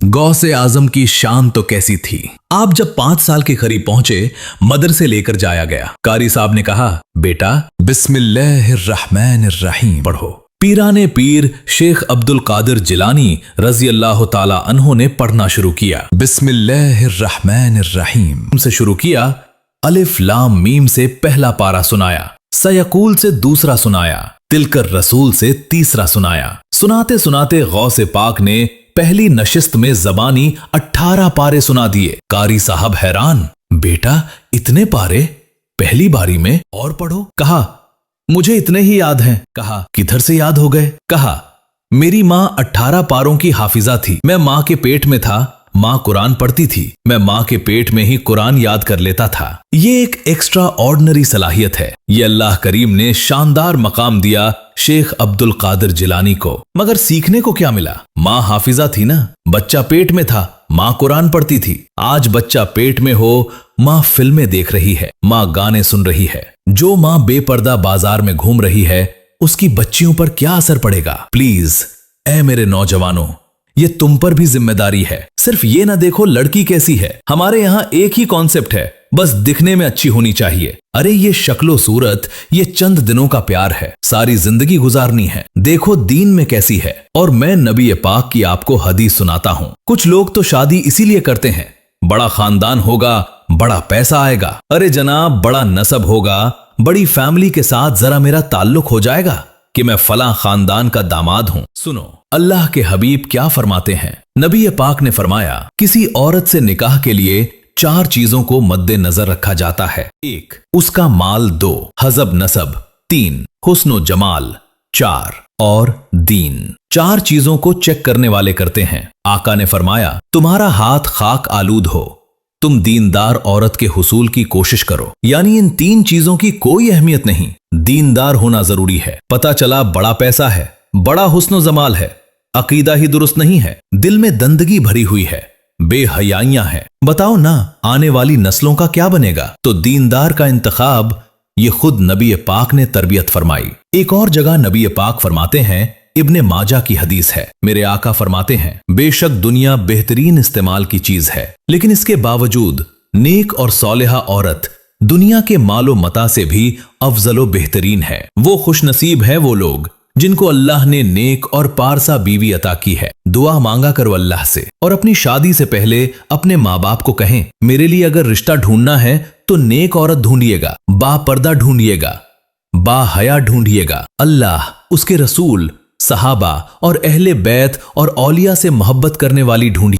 गौसे आजम की शान तो कैसी थी। आप जब 5 साल के करीब पहुंचे, मदरसे लेकर जाया गया। कारी साहब ने कहा, बेटा बिस्मिल्लाहिर्रहमानिर्रहीम पढ़ो। पीराने पीर शेख अब्दुल कादिर जिलानी रजी अल्लाह ताला अन्हो ने पढ़ना शुरू किया। बिस्मिल्लाहिर्रहमानिर्रहीम से शुरू किया। अलिफ लाम मीम से पहला पारा सुनाया, सयकूल से दूसरा सुनाया, तिलकर रसूल से तीसरा सुनाया। सुनाते सुनाते गौसे पाक ने पहली नशिस्त में जबानी 18 पारे सुना दिए। कारी साहब हैरान, बेटा इतने पारे पहली बारी में? और पढ़ो। कहा, मुझे इतने ही याद हैं। कहा, किधर से याद हो गए? कहा, मेरी माँ 18 पारों की हाफिजा थी। मैं माँ के पेट में था, माँ कुरान पढ़ती थी, मैं माँ के पेट में ही कुरान याद कर लेता था। ये एक एक्स्ट्रा ऑर्डिनरी सलाहियत है। ये अल्लाह करीम ने शानदार मकाम दिया शेख अब्दुल कादिर जिलानी को। मगर सीखने को क्या मिला? माँ हाफिजा थी ना, बच्चा पेट में था, माँ कुरान पढ़ती थी। आज बच्चा पेट में हो, माँ फिल्में देख रही है, माँ गाने सुन रही है। जो माँ बेपर्दा बाजार में घूम रही है, उसकी बच्चियों पर क्या असर पड़ेगा? प्लीज ऐ मेरे नौजवानों, ये तुम पर भी जिम्मेदारी है। सिर्फ ये ना देखो लड़की कैसी है। हमारे यहाँ एक ही कॉन्सेप्ट है, बस दिखने में अच्छी होनी चाहिए। अरे ये शक्लो सूरत, ये चंद दिनों का प्यार है, सारी जिंदगी गुजारनी है। देखो दीन में कैसी है। और मैं नबी पाक की आपको हदीस सुनाता हूँ। कुछ लोग तो शादी इसीलिए करते हैं, बड़ा खानदान होगा, बड़ा पैसा आएगा। अरे जनाब, बड़ा नसब होगा, बड़ी फैमिली के साथ जरा मेरा ताल्लुक हो जाएगा कि मैं फला खानदान का दामाद हूं। सुनो अल्लाह के हबीब क्या फरमाते हैं। नबी पाक ने फरमाया, किसी औरत से निकाह के लिए 4 चीजों को मद्देनजर रखा जाता है। 1, उसका माल। 2, हजब नसब। 3, हुस्न जमाल। 4, और दीन। 4 चीजों को चेक करने वाले करते हैं। आका ने फरमाया, तुम्हारा हाथ खाक आलूद हो, तुम दीनदार औरत के हुसूल की कोशिश करो। यानी इन 3 चीजों की कोई अहमियत नहीं, दीनदार होना जरूरी है। पता चला बड़ा पैसा है, बड़ा हुस्न जमाल है, अकीदा ही दुरुस्त नहीं है, दिल में दंदगी भरी हुई है, बेहयाइयां हैं। बताओ ना, आने वाली नस्लों का क्या बनेगा? तो दीनदार का इंतखाब ये खुद नबी पाक ने तरबियत फरमाई। एक और जगह नबी पाक फरमाते हैं, इब्ने माजा की हदीस है, मेरे आका फरमाते हैं, बेशक दुनिया बेहतरीन इस्तेमाल की चीज है, लेकिन इसके बावजूद नेक और सौलेहा औरत दुनिया के मालो मता से भी अफजलो बेहतरीन है। वो खुशनसीब है वो लोग जिनको अल्लाह ने नेक और पारसा बीवी अता की है। दुआ मांगा करो अल्लाह से, और अपनी शादी से पहले अपने माँ बाप को कहें, मेरे लिए अगर रिश्ता ढूंढना है तो नेक औरत ढूंढिएगा, बापर्दा ढूंढिएगा, बाहया ढूंढिएगा। अल्लाह, उसके रसूल, सहाबा और अहले बैत और औलिया से मोहब्बत करने वाली ढूंढिए।